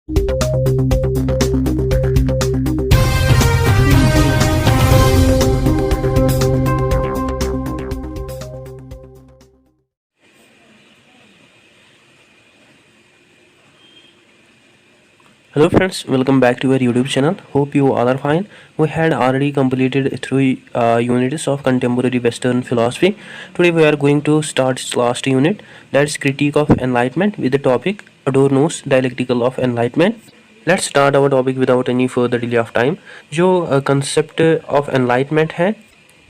Hello friends, welcome back to our YouTube channel. Hope you all are fine. We had already completed 3 units of contemporary Western philosophy. Today we are going to start its last unit, that is Critique of Enlightenment, with the topic Adorno's Dialectical of Enlightenment. Let's start our topic without any further delay of time. जो concept of enlightenment है,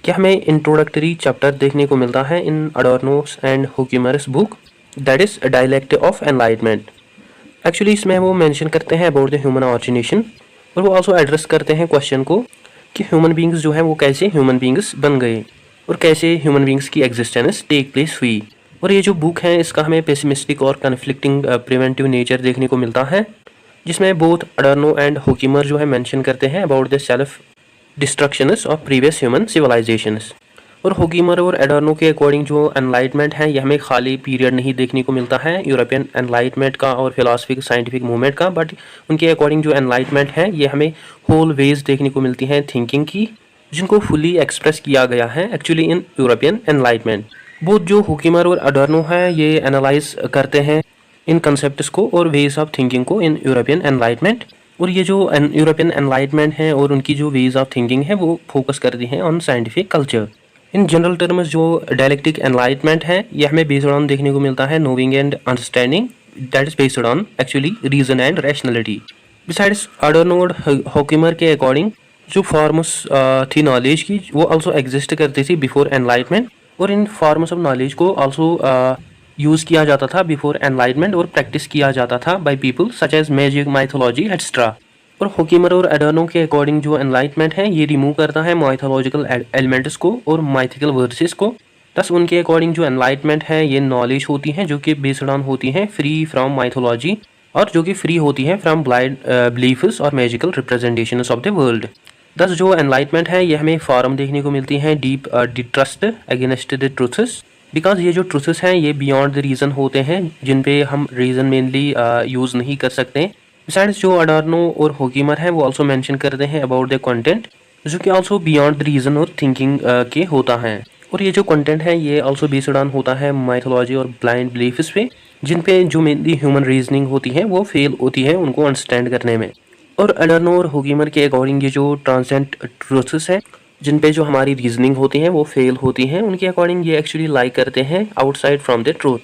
क्या हमें introductory chapter देखने को मिलता है in Adorno's and Horkheimer's book, that is dialect of enlightenment. Actually इसमें वो मेंशन करते हैं अबाउट द ह्यूमन ऑरिजिनेशन, और वो आल्सो एड्रेस करते हैं क्वेश्चन को कि ह्यूमन बींग्स जो हैं वो कैसे ह्यूमन बींग्स बन गए और कैसे ह्यूमन बींग्स की एग्जिस्टेंस टेक प्लेस हुई. और ये जो बुक है इसका हमें पेसिमिस्टिक और कन्फ्लिक्टिंग प्रिवेंटिव नेचर देखने को मिलता है, जिसमें बोथ अडोर्नो एंड हुक्यूमर जो है मेंशन करते हैं about the self destructions of previous human civilizations. और हुक्यूमर और एडोर्नो के अकॉर्डिंग जो एनलाइटमेंट है यह हमें खाली पीरियड नहीं देखने को मिलता है यूरोपियन एनलाइटमेंट का और फिलासफिक साइंटिफिक मूवमेंट का, बट उनके अकॉर्डिंग जो एनलाइटमेंट है ये हमें होल वेज देखने को मिलती हैं थिंकिंग की, जिनको फुली एक्सप्रेस किया गया है actually in European enlightenment. Both जो हुक्यूमर और एडोर्नो है ये एनालाइज करते हैं इन कंसेप्ट्स को और वेज ऑफ थिंकिंग को इन यूरोपियन एनलाइटमेंट. और ये जो यूरोपियन एनलाइटमेंट है और उनकी जो वेज ऑफ थिंकिंग है वो फोकस करती हैं on scientific culture. In general terms जो डायलेक्टिक एनलाइटमेंट है यह हमें बेस्ड ऑन देखने को मिलता है knowing and understanding, that is based on actually reason and rationality. Besides Adorno और हुक्यूमर के अकॉर्डिंग जो फॉर्म्स थी नॉलेज की वो आल्सो एग्जिस्ट करती थी बिफोर एनलाइटमेंट, और इन फॉर्म्स ऑफ नॉलेज को आल्सो यूज़ किया जाता था बिफोर एनलाइटमेंट और प्रैक्टिस किया जाता था by people such as magic, mythology etcetera. और हुक्यूमर और एडोर्नो के अकॉर्डिंग जो एनलाइटमेंट है ये रिमूव करता है माइथोलॉजिकल एलिमेंट्स को और माइथिकल वर्सेस को. थस उनके अकॉर्डिंग जो एनलाइटमेंट है ये नॉलेज होती है जो कि बेस्ड ऑन होती हैं फ्री फ्रॉम माइथोलॉजी और जो कि फ्री होती है फ्रॉम ब्लाइंड बिलीफ्स और magical representations of the world. Thus जो एनलाइटमेंट है ये हमें फॉर्म देखने को मिलती है deep distrust against the truths, because ये जो ट्रूथ्स हैं ये बियॉन्ड द रीज़न होते हैं जिन पे हम रीज़न मेनली यूज़ नहीं कर सकते. बिसाइड्स जो अडोर्नो और हुक्यूमर है वो आल्सो मेंशन करते हैं अबाउट द कंटेंट जो कि आल्सो बियॉन्ड रीजन और थिंकिंग के होता है. और ये जो कंटेंट है ये आल्सो बेस्ड ऑन होता है माइथोलॉजी और ब्लाइंड बिलीफ्स पे, जिन पे जो मेनली ह्यूमन रीजनिंग होती है वो फेल होती है उनको अंडरस्टैंड करने में. और अडोर्नो और हुक्यूमर के अकॉर्डिंग ये जो ट्रांसेंडेंट ट्रूथ्स है जिन पे जो हमारी रीजनिंग होती है वो फेल होती हैं, उनके अकॉर्डिंग ये एक्चुअली लाई करते हैं आउटसाइड फ्रॉम द ट्रूथ.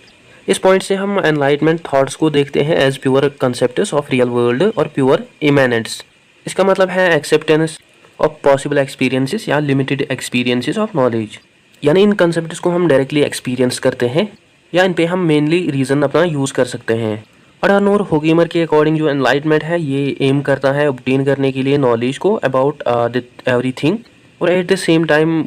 इस पॉइंट से हम एनलाइटमेंट थॉट्स को देखते हैं as pure concepts of real world और प्योर इमेनेंट्स. इसका मतलब है एक्सेप्टेंस ऑफ पॉसिबल एक्सपीरियंसेस या लिमिटेड एक्सपीरियंसेस ऑफ नॉलेज, यानी इन कंसेप्ट्स को हम डायरेक्टली एक्सपीरियंस करते हैं या इन पे हम मेनली रीज़न अपना यूज़ कर सकते हैं. अडोर्नो और हुक्यूमर के अकॉर्डिंग जो एनलाइटमेंट है ये एम करता है ऑब्टेन करने के लिए नॉलेज को अबाउट द एवरीथिंग, और एट द सेम टाइम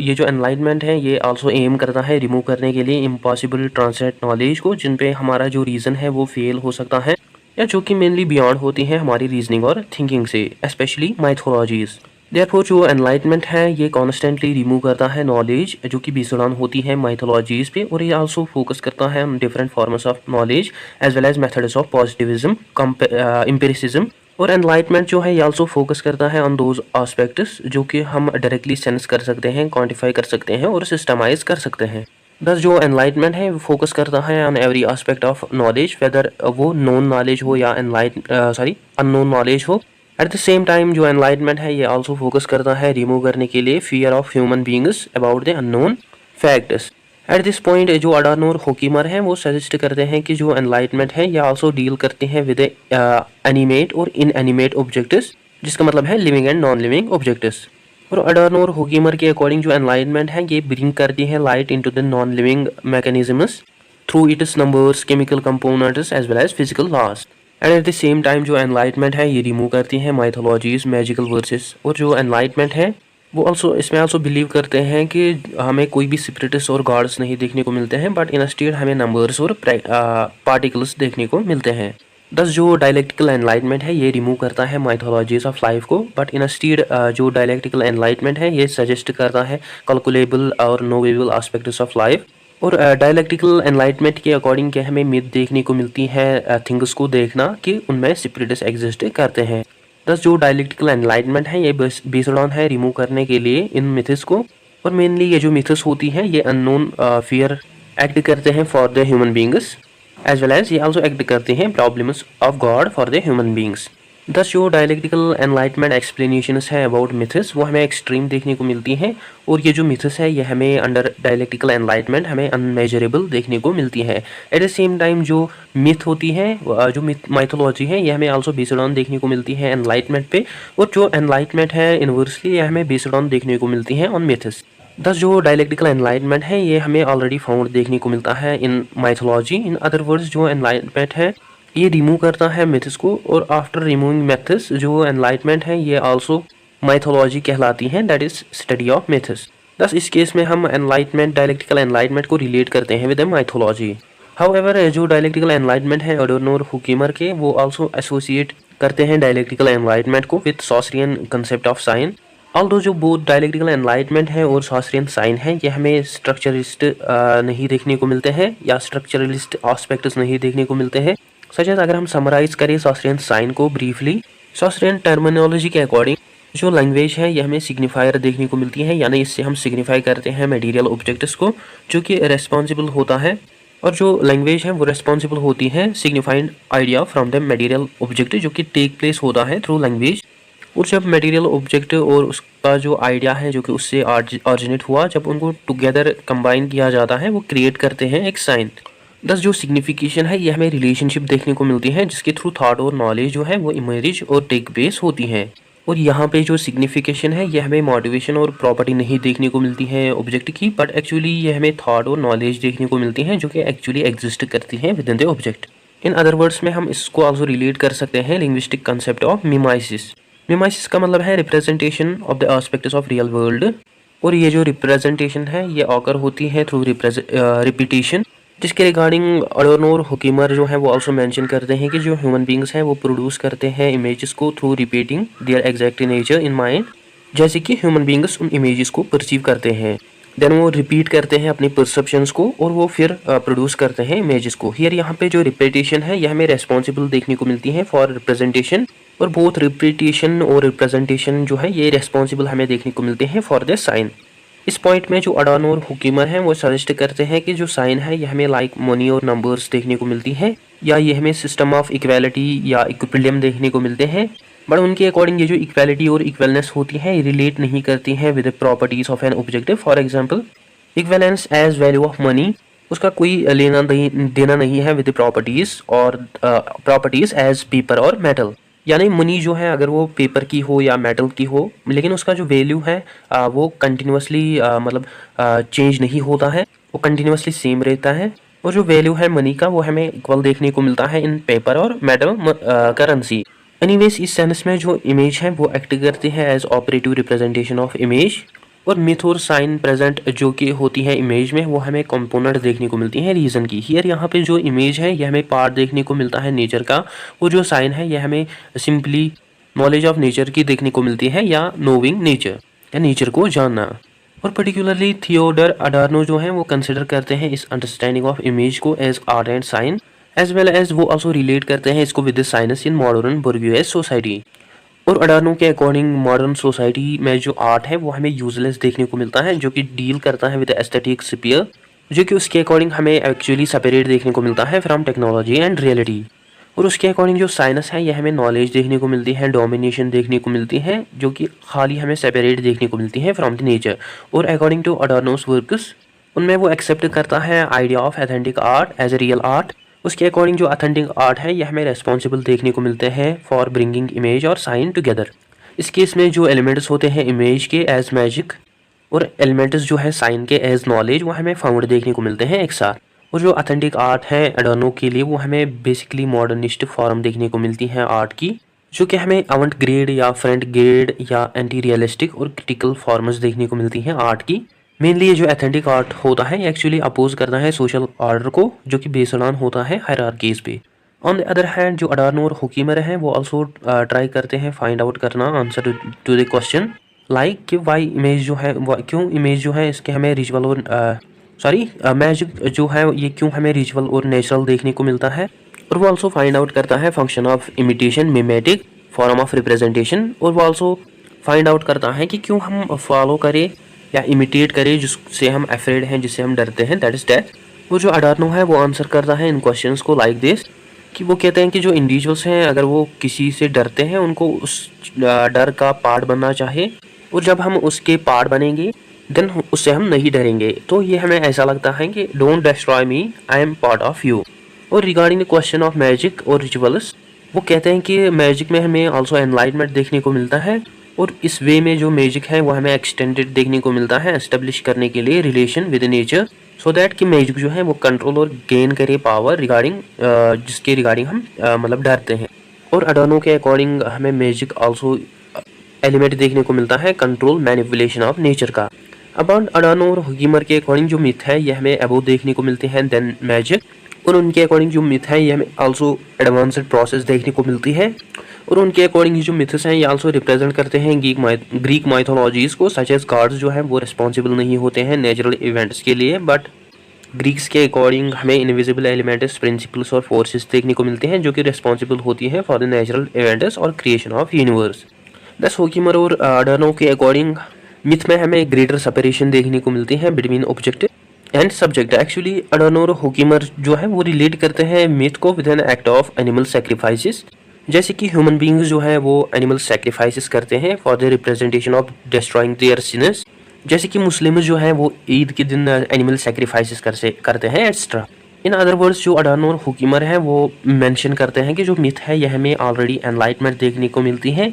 ये जो एनलाइटमेंट है ये आल्सो एम करता है रिमूव करने के लिए इम्पॉसिबल ट्रांसेंडेंट नॉलेज को जिन पे हमारा जो रीज़न है वो फेल हो सकता है या जो कि मेनली बियॉन्ड होती है हमारी रीजनिंग और थिंकिंग से, स्पेशली माइथोलॉजीज. देयरफॉर जो एनलाइटमेंट है ये कॉन्स्टेंटली रिमूव करता है नॉलेज जो कि बेस्ड ऑन होती है माइथोलॉजीज पे, और ये आल्सो फोकस करता है different forms of knowledge as well as methods of positivism, empiricism. और एनलाइटमेंट जो है ये आल्सो फोकस करता है ऑन दोज एस्पेक्ट्स जो कि हम डायरेक्टली सेंस कर सकते हैं, क्वांटिफाई कर सकते हैं और सिस्टमाइज कर सकते हैं. बस जो एनलाइटमेंट है वो फोकस करता है on every aspect of knowledge, whether वो नोन नॉलेज हो या अननोन नॉलेज हो. एट द सेम टाइम जो एनलाइटमेंट है ये आल्सो फोकस करता है रिमूव करने के लिए fear of human beings about the unknown facts. At this point जो अडोर्नो और हुक्यूमर हैं वो सजेस्ट करते हैं कि जो एनलाइटमेंट है ये आल्सो डील करते हैं विद एनिमेट और इनएनिमेट ऑब्जेक्ट्स, जिसका मतलब है living and non living objects. और अडोर्नो और हुक्यूमर के अकॉर्डिंग जो एनलाइटमेंट है ये ब्रिंग करती है light into the non living mechanisms through its numbers, chemical components as well as physical laws. And at the same time जो एनलाइटमेंट है ये रिमूव करती है माइथोलॉजीज, मैजिकल वर्सेस. और जो एनलाइटमेंट है वो आल्सो इसमें आल्सो बिलीव करते हैं कि हमें कोई भी स्पिरिट्स और गॉड्स नहीं देखने को मिलते हैं, बट इंस्टेड हमें नंबर्स और पार्टिकल्स देखने को मिलते हैं. दस जो डायलेक्टिकल एनलाइटमेंट है ये रिमूव करता है माइथोलॉजीज ऑफ लाइफ को, बट इंस्टेड जो डायलेक्टिकल एनलाइटमेंट है ये सजेस्ट करता है कैलकुलेबल और नोवेबल एस्पेक्ट्स ऑफ लाइफ, और डायलेक्टिकल एनलाइटमेंट के अकॉर्डिंग क्या हमें मिथ देखने को मिलती है थिंग्स को देखना कि उनमें स्पिरिट्स एग्जिस्ट करते हैं। दस जो डायलेक्टिकल एनलाइटमेंट है ये बेस्ड ऑन है रिमूव करने के लिए इन मिथ्स को। और मेनली ये जो मिथ्स होती हैं ये अननोन फियर एक्ट करते हैं for the human beings as well as ये आल्सो एक्ट करते हैं problems of God for the human beings. Thus जो डायलेक्टिकल एनलाइटमेंट एक्सप्लेनेशंस है अबाउट मिथ्स वो हमें एक्सट्रीम देखने को मिलती हैं। और ये जो मिथ्स है ये हमें अंडर डायलेक्टिकल एनलाइटमेंट हमें अनमेजरेबल देखने को मिलती है। एट द सेम टाइम जो मिथ होती है जो माइथोलॉजी है ये हमें आल्सो बेस्ड ऑन देखने को मिलती है एनलाइटमेंट पे। और जो एनलाइटमेंट है इनवर्सली ये हमें बेस्ड ऑन देखने को मिलती है ऑन मिथ्स। दस जो डायलेक्टिकल एनलाइटमेंट है ये हमें ऑलरेडी फाउंड देखने को मिलता है इन माइथोलॉजी। इन अदर वर्ड्स जो एनलाइटमेंट है ये रिमूव करता है मिथ्स को। और आफ्टर रिमूविंग मिथ्स जो एनलाइटमेंट है ये आल्सो माइथोलॉजी कहलाती है, that is study of myths. दस इस केस में हम एनलाइटमेंट डायलेक्टिकल एनलाइटमेंट को रिलेट करते हैं विद माइथोलॉजी। हाउएवर जो डायलेक्टिकल एनलाइटमेंट है अडोर्नो और हुकीमर के वो आल्सो एसोसिएट करते हैं डायलेक्टिकल एनलाइटमेंट को with Saussurean concept of sign. Although जो बोथ डायलेक्टिकल एनलाइटमेंट है और सॉसरियन साइन है ये हमें स्ट्रक्चरिस्ट नहीं देखने को मिलते हैं या स्ट्रक्चरलिस्ट एस्पेक्ट्स नहीं देखने को मिलते हैं। सच अगर हम समराइज करें सॉसरियन साइन को ब्रीफली, सॉसरियन टर्मिनोलॉजी के अकॉर्डिंग जो लैंग्वेज है ये हमें सिग्निफायर देखने को मिलती है, यानी इससे हम सिग्निफाई करते हैं मटेरियल ऑब्जेक्ट्स को जो कि रेस्पॉन्सिबल होता है। और जो लैंग्वेज है वो रेस्पॉन्सिबल होती है signified idea from the material object जो कि टेक प्लेस होता है थ्रू लैंग्वेज। और जब मटेरियल ऑब्जेक्ट और उसका जो आइडिया है जो कि उससे ऑरिजिनेट हुआ जब उनको टुगेदर कंबाइन किया जाता है वो क्रिएट करते हैं एक साइन। दस जो सिग्निफिकेशन है ये हमें रिलेशनशिप देखने को मिलती है जिसके थ्रू थॉट और नॉलेज जो है वो इमेज और टेक बेस होती है। और यहाँ पे जो सिग्निफिकेशन है ये हमें मोटिवेशन और प्रॉपर्टी नहीं देखने को मिलती है ऑब्जेक्ट की, बट एक्चुअली ये हमें थॉट और नॉलेज देखने को मिलती है जो कि एक्चुअली एग्जिस्ट करती है with in the object. In other words में हम इसको आल्सो रिलेट कर सकते हैं लिंग्विस्टिक कंसेप्ट ऑफ मिमाइसिस। मिमाइसिस का मतलब है representation of the aspects of real world. और ये जो रिप्रेजेंटेशन है ये ऑकर होती है थ्रू रिपीटेशन, जिसके रिगार्डिंग अडोर्नो और हुकीमर जो है वो आल्सो मेंशन करते हैं कि जो ह्यूमन बींग्स हैं वो प्रोड्यूस करते हैं इमेजेस को through repeating their exact nature in mind. जैसे कि ह्यूमन बींग्स उन इमेजेस को परसीव करते हैं, देन वो रिपीट करते हैं अपनी परसेप्शंस को और वो फिर प्रोड्यूस करते हैं इमेजेस को। हियर यहाँ पे जो रिपीटेशन है यह हमें रेस्पॉन्सिबल देखने को मिलती है फॉर रिप्रेजेंटेशन। और बोथ रिपीटेशन और रिप्रेजेंटेशन जो है ये रेस्पॉन्सिबल हमें देखने को मिलते हैं फॉर द साइन। इस पॉइंट में जो अडोर्नो और हुकीमर हैं वो सजेस्ट करते हैं कि जो साइन है यह हमें लाइक मनी और नंबर्स देखने को मिलती है या ये हमें सिस्टम ऑफ इक्वालिटी या इक्विलिब्रियम देखने को मिलते हैं। बट उनके अकॉर्डिंग ये जो इक्वालिटी और इक्वलनेस होती है रिलेट नहीं करती हैं with properties of an object. For example equivalence as value of money उसका कोई लेना देना नहीं है विद प्रॉपर्टीज और प्रॉपर्टीज एज पेपर और मेटल। यानी मनी जो है अगर वो पेपर की हो या मेटल की हो लेकिन उसका जो वैल्यू है वो कंटिन्यूसली मतलब चेंज नहीं होता है, वो कंटिन्यूसली सेम रहता है। और जो वैल्यू है मनी का वो हमें इक्वल देखने को मिलता है इन पेपर और मेटल करेंसी। एनीवेज इस सेंस में जो इमेज है वो एक्ट करती है as operative representation of image. और मिथ और साइन प्रेजेंट जो कि होती है इमेज में वो हमें कंपोनेंट देखने को मिलती है रीजन की। हियर यहाँ पे जो इमेज है यह हमें पार्ट देखने को मिलता है नेचर का, वो जो साइन है यह हमें सिंपली नॉलेज ऑफ नेचर की देखने को मिलती है या नोविंग नेचर या नेचर को जानना। और पर्टिकुलरली थियोडर अडोर्नो जो है वो कंसिडर करते हैं इस अंडरस्टैंडिंग ऑफ इमेज को as art and sign as well as वो ऑल्सो रिलेट करते हैं इसको with science in modern bourgeois society. और अडोर्नो के अकॉर्डिंग मॉडर्न सोसाइटी में जो आर्ट है वो हमें यूजलेस देखने को मिलता है जो कि डील करता है विद एस्थेटिक स्फीयर, जो कि उसके अकॉर्डिंग हमें एक्चुअली सेपरेट देखने को मिलता है फ्रॉम टेक्नोलॉजी एंड रियलिटी। और उसके अकॉर्डिंग जो साइंस है यह हमें नॉलेज देखने को मिलती है, डोमिनेशन देखने को मिलती है जो कि खाली हमें सेपरेट देखने को मिलती है फ्रॉम द नेचर। और अकॉर्डिंग टू अडोर्नोस वर्क्स उनमें वो एक्सेप्ट करता है idea of authentic art as a real art. उसके अकॉर्डिंग जो ऑथेंटिक आर्ट है यह हमें रेस्पॉन्सिबल देखने को मिलते हैं फॉर ब्रिंगिंग इमेज और साइन टुगेदर। इस केस में जो एलिमेंट्स होते हैं इमेज के एज मैजिक और एलिमेंट्स जो है साइन के एज नॉलेज वो हमें फाउंड देखने को मिलते हैं एक साथ। और जो ऑथेंटिक आर्ट है अडोर्नो के लिए वो हमें बेसिकली मॉडर्निस्ट फॉर्म देखने को मिलती है आर्ट की, जो कि हमें अवंट ग्रेड या फ्रंट ग्रेड या एंटी रियलिस्टिक और क्रिटिकल फॉर्म्स देखने को मिलती हैं आर्ट की। मेनली ये जो एथेंटिक आर्ट होता है ये एक्चुअली अपोज करता है सोशल ऑर्डर को जो कि बेस्ड ऑन होता है हायरार्कीज पे। ऑन द अदर हैंड जो अडोर्नो और हुकीमर हैं वो ऑल्सो ट्राई करते हैं फाइंड आउट करना answer to the question like कि वाई इमेज जो है क्यों इमेज जो है इसके हमें रिचुअल और मैजिक जो है ये क्यों हमें रिचुअल और नेचुरल देखने को मिलता है। और वो ऑल्सो फाइंड आउट करता है function of imitation, mimetic form of representation. और वो ऑल्सो फाइंड आउट करता है कि क्यों हम फॉलो करें या इमिटेट करें जिससे हम अफ्रेड हैं, जिससे हम डरते हैं, दैट इज डेथ। वो जो अडार्नो है वो आंसर करता है इन क्वेश्चंस को लाइक दिस, कि वो कहते हैं कि जो इंडिविजुअल्स हैं अगर वो किसी से डरते हैं उनको उस डर का पार्ट बनना चाहिए, और जब हम उसके पार्ट बनेंगे देन उससे हम नहीं डरेंगे। तो ये हमें ऐसा लगता है कि don't destroy me, I am part of you. और regarding the question of magic और रिचुअल्स, वो कहते हैं कि मैजिक में हमें आल्सो एनलाइटमेंट देखने को मिलता है, और इस वे में जो मैजिक है वो हमें एक्सटेंडेड देखने को मिलता है एस्टेब्लिश करने के लिए relation with nature, so that कि मैजिक जो है वो कंट्रोल और गेन करे पावर रिगार्डिंग जिसके रिगार्डिंग हम मतलब डरते हैं। और अडानो के अकॉर्डिंग हमें मैजिक आल्सो एलिमेंट देखने को मिलता है कंट्रोल मैनिपुलेशन ऑफ नेचर का। अबाउट अडानो और हुकीमर के अकॉर्डिंग जो मिथ है ये हमें अबोव देखने को मिलते हैं देन मैजिक, और उनके अकॉर्डिंग जो मिथ है ये हमें आल्सो एडवांस्ड प्रोसेस देखने को मिलती है। और उनके अकॉर्डिंग ये जो मिथ्स हैं ये आल्सो रिप्रेजेंट करते हैं ग्रीक माइथोलॉजीज को, सच एज गॉड्स जो है वो रिस्पॉन्सिबल नहीं होते हैं नेचुरल इवेंट्स के लिए, बट ग्रीक्स के अकॉर्डिंग हमें इनविजिबल एलिमेंट्स, प्रिंसिपल्स और फोर्सेस देखने को मिलते हैं जो कि रिस्पॉन्सिबल होती हैं फॉर द नेचुरल इवेंट्स और क्रिएशन ऑफ यूनिवर्स। दस हुकीमर और अडार्नो के अकॉर्डिंग मिथ में हमें ग्रेटर सेपरेशन देखने को मिलती है between object and subject. Actually Adorno और हुकीमर जो है वो रिलेट करते हैं मिथ को with an act of animal sacrifices, जैसे कि ह्यूमन बींग्स जो है वो एनिमल सेक्रीफाइसेस करते हैं for the representation of destroying their sinners, जैसे कि मुस्लिम जो है वो ईद के दिन एनिमल सेक्रीफाइसेस करते हैं एक्स्ट्रा। इन अदर वर्ड्स जो अडार्नो और हुकीमर हैं वो मेंशन करते हैं कि जो मिथ है यह हमें ऑलरेडी एनलाइटमेंट देखने को मिलती है,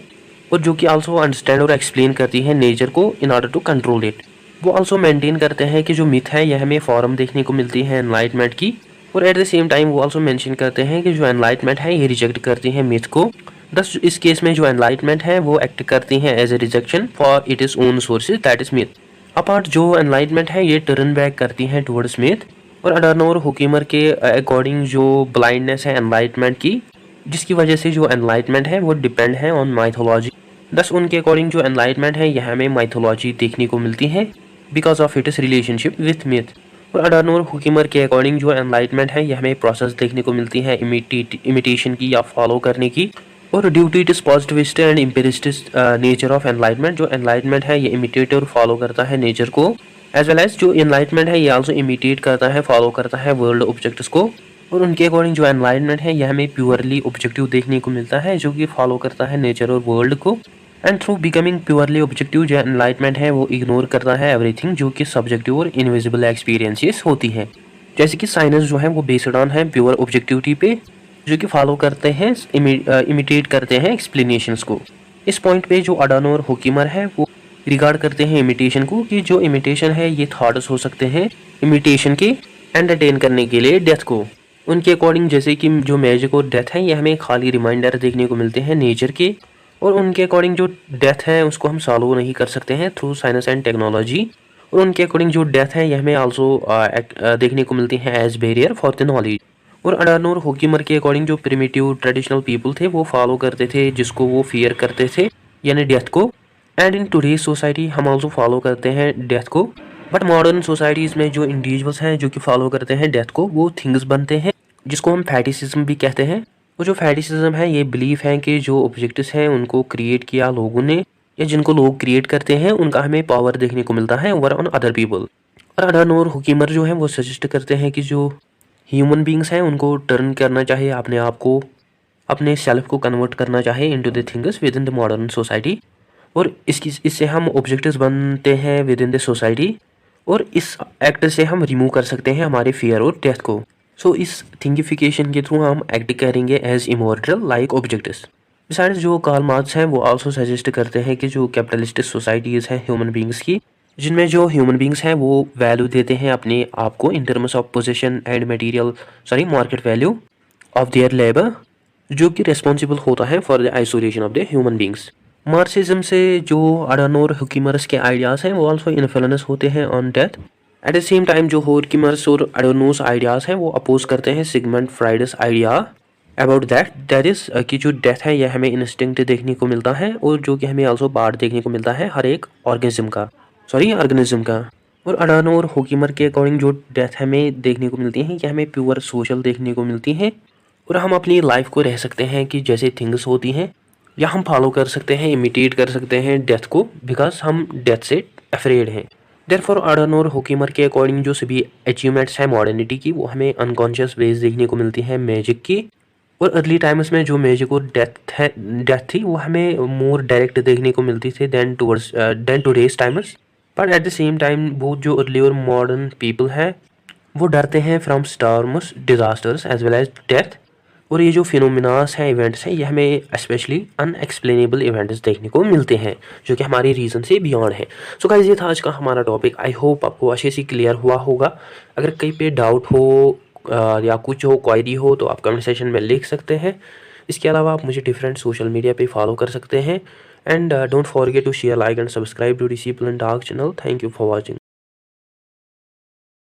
और जो कि आल्सो अंडरस्टैंड और एक्सप्लेन करती है नेचर को in order to control it. वो आल्सो मेंटेन करते हैं कि जो मिथ है यह हमें फॉर्म देखने को मिलती है एनलाइटमेंट की, और एट द सेम टाइम वो आल्सो मेंशन करते हैं कि जो एनलाइटमेंट है ये रिजेक्ट करती है मिथ को। दस इस केस में जो एनलाइटमेंट है वो एक्ट करती है as a rejection for it is own sources, that is myth. Apart जो एनलाइटमेंट है ये टर्न बैक करती है टुवर्ड्स मिथ। और अडार्नो और हुकीमर के अकॉर्डिंग जो ब्लाइंडनेस है एनलाइटमेंट की, जिसकी वजह से जो एनलाइटमेंट है वो डिपेंड है ऑन माइथोलॉजी। दस उनके अकॉर्डिंग जो एनलाइटमेंट है यह हमें माइथोलॉजी देखने को मिलती है because of its relationship with myth. और अडार्नो और हुकीमर के अकॉर्डिंग जो एनलाइटमेंट है यह हमें प्रोसेस देखने को मिलती है इमिटेशन की या फॉलो करने की, और due to its positivist and empiricist nature of enlightenment, जो एनलाइटमेंट है ये इमिटेट और फॉलो करता है नेचर को, एज वेल एज जो एनलाइटमेंट है ये आल्सो इमिटेट करता है, फॉलो करता है वर्ल्ड ऑब्जेक्ट्स को। और उनके अकॉर्डिंग जो एनलाइटमेंट है यह हमें प्योरली ऑब्जेक्टिव देखने को मिलता है जो कि फॉलो करता है नेचर और वर्ल्ड को, and through becoming purely objective जो एनलाइटमेंट है वो इग्नोर करता है एवरीथिंग जो कि सब्जेक्टिव और इनविजिबल एक्सपीरियंसेस होती है। जैसे कि साइंस जो है वो बेस्ड ऑन है प्योर ऑब्जेक्टिविटी पे, जो कि फॉलो करते हैं इमिटेट करते हैं एक्सप्लेनेशंस को। इस पॉइंट पे जो अडार्नो और हुकीमर है वो रिगार्ड करते हैं इमिटेशन को, कि जो इमिटेशन है ये थॉट्स हो सकते हैं इमिटेशन के एंटरटेन करने के लिए डेथ को। उनके अकॉर्डिंग जैसे कि जो मैजिक और डेथ है ये हमें खाली रिमाइंडर देखने को मिलते हैं नेचर के, और उनके अकॉर्डिंग जो डेथ है उसको हम सॉल्व नहीं कर सकते हैं थ्रू साइंस एंड टेक्नोलॉजी। और उनके अकॉर्डिंग जो डेथ है यह हमें आल्सो देखने को मिलती है as barrier for the knowledge. और अडार्नो और हुकीमर के अकॉर्डिंग जो प्रिमिटिव ट्रेडिशनल पीपल थे वो फॉलो करते थे जिसको वो फियर करते थे यानी डेथ को, एंड इन टुडेज सोसाइटी हम आल्सो फॉलो करते हैं डेथ को। बट मॉडर्न सोसाइटीज़ में जो इंडिविजुअल्स हैं जो कि फॉलो करते हैं डेथ को वो थिंग्स बनते हैं जिसको हम फैटिसिज्म भी कहते हैं। वो जो फैटिसिज्म है ये बिलीफ है कि जो ऑब्जेक्ट्स हैं उनको क्रिएट किया लोगों ने, या जिनको लोग क्रिएट करते हैं उनका हमें पावर देखने को मिलता है ओवर ऑन अदर पीपल। और अडार्नो और हुकीमर जो है वो सजेस्ट करते हैं कि जो ह्यूमन बींग्स हैं उनको टर्न करना चाहिए अपने आप को, अपने सेल्फ को कन्वर्ट करना चाहिए into the things with in the modern society, और इससे हम ऑब्जेक्ट्स बनते हैं विद इन द सोसाइटी, और इस एक्ट से हम रिमूव कर सकते हैं हमारे फियर और डेथ को। सो इस थिंगिफिकेशन के थ्रू हम एक्ट करेंगे as immortal like objects. Besides जो कार्ल मार्क्स हैं वो आल्सो सजेस्ट करते हैं कि जो कैपिटलिस्टिक सोसाइटीज़ हैं ह्यूमन बींग्स की, जिनमें जो ह्यूमन बींग्स हैं वो वैल्यू देते हैं अपने आप को in terms of position and material market value of their labour, जो कि रिस्पॉन्सिबल होता है for the isolation of the human beings. Marxism से जो अडार्नो और हुकीमर्स के आइडियाज़ हैं वो आल्सो इन्फ्लुएंस होते हैं on death. Eight the same time जो हुकीमर्स और अडार्नोस आइडियाज़ हैं वो अपोज करते हैं Sigmund Freud's idea about that is कि जो डेथ है यह हमें इंस्टिंक्ट देखने को मिलता है, और जो कि हमें आल्सो पार्ट देखने को मिलता है हर एक ऑर्गेनिज्म का। और अडानो और होकीमर के अकॉर्डिंग जो डेथ हमें देखने को मिलती है, ये हमें प्योर सोशल देखने को मिलती है। और हम अपनी लाइफ को रह सकते हैं कि जैसे थिंग्स होती हैं, या हम फॉलो कर सकते हैं, इमिटेट कर सकते हैं डेथ को, बिकॉज हम डेथ से अफ्रेड हैं। देयरफॉर अडानो और होकीमर के अकॉर्डिंग जो सभी अचीवमेंट्स हैं मॉडर्निटी की, वो हमें अनकॉन्शियस वेज देखने को मिलती है मैजिक की। और अर्ली टाइम्स में जो मैजिक और डेथ थी, वो हमें मोर डायरेक्ट देखने को मिलती थी then today's times. But at the same time वो जो अर्ली और मॉडर्न पीपल है, वो डरते हैं from storms, disasters as well as death. और ये जो फिनोमिनास हैं, इवेंट्स हैं, ये हमें स्पेशली अनएक्सप्लेनेबल इवेंट्स देखने को मिलते हैं जो कि हमारी रीज़न से बियॉन्ड है। सो गाइस, ये था आज का हमारा टॉपिक। आई होप आपको अच्छे से क्लियर हुआ होगा। अगर कहीं पे डाउट हो या कुछ हो, क्वायरी हो, तो आप कमेंट सेक्शन में लिख सकते हैं। इसके अलावा आप मुझे डिफरेंट सोशल मीडिया पे फॉलो कर सकते हैं। And don't forget to share, like and subscribe to Discipline Talk channel. Thank you for watching.